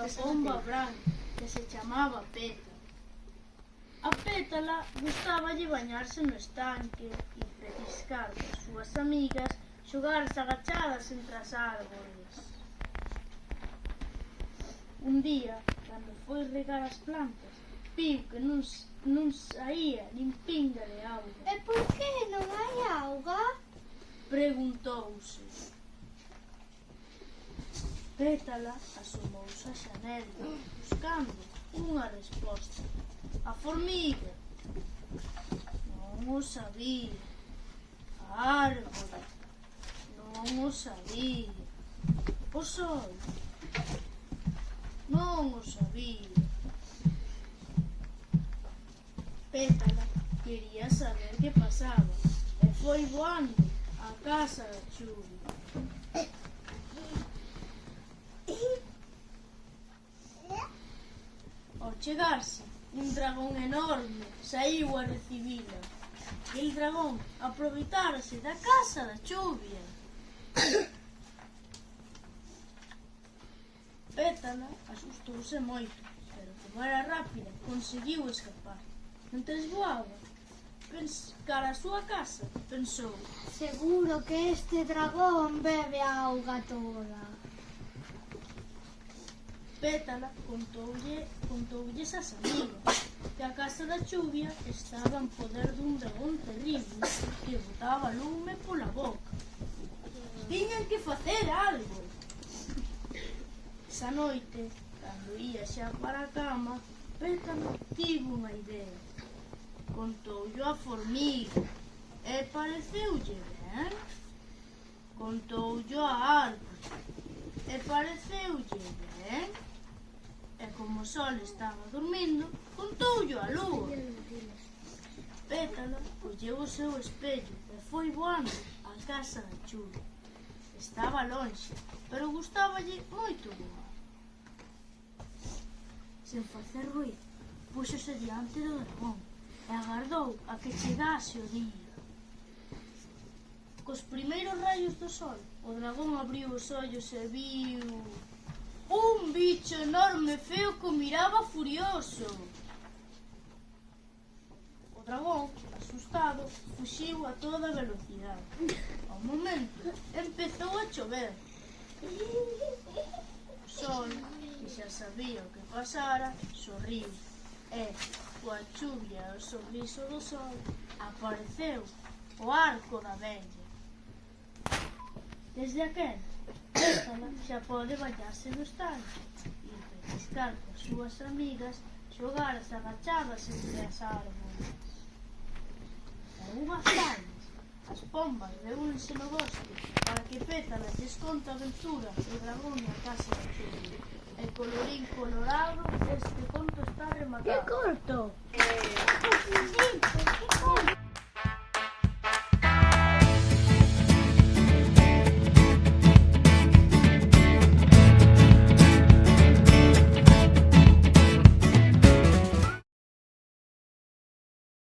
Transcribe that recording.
unha pomba branca que se chamaba Pétala. A Pétala gustáballe bañarse no estanque e petiscar coas súas amigas, xogarse agachadas entre as árbores. Un día, cando foi regar as plantas, viu que non saía nin pinga de auga. E por que non hai auga? Preguntouse. Pétala asomouse a xanela, buscando unha resposta. A formiga non o sabía. A árbore non o sabía. O sol non o sabía. Pétala quería saber que pasaba e foi voando á casa da chuvia. Ao chegarse, un dragón enorme saíu a recibila. E el dragón aproveitárase da casa da chuvia. Pétala asustouse moito, pero como era rápida, conseguiu escapar. Mentres voaba cara a súa casa, pensou: Seguro que este dragón bebe a auga toda. Pétala contoulles as amigas que a casa da chuvia estaba en poder dun dragón terrible que botaba lume pola boca. Tiñan que facer algo. Esa noite, cando ía xa para a cama, Pétala tivo unha idea. Contoullo a formiga e pareceulle ben. Contoullo a árbore e pareceulle ben. E como o sol estaba dormindo, contoullo a lúa. Pétala colleu o seu espello e foi voando á casa da chuvia. Estaba lonxe, pero gustáballe moito voar. Sen facer ruído, púxose diante do dragón e agardou a que chegase o día. Cos primeiros raios do sol, o dragón abriu os ollos e viu un bicho enorme feo que o miraba furioso. O dragón, asustado, fuxiu a toda velocidade. Ao momento, empezou a chover. O sol, que xa sabía o que pasara, sorriu e, coa chuvia e o sorriso do sol, apareceu o arco da vella. Desde aquel, Pétala xa pode bañarse no estanque e petiscar coas súas amigas, xogar as agachadas entre as árbores. E unhas tardes, as pombas reúnense no bosque para que Pétala lles conte a aventura do dragón na casa da chuvia. E colorín colorado, este conto está rematado. Que corto?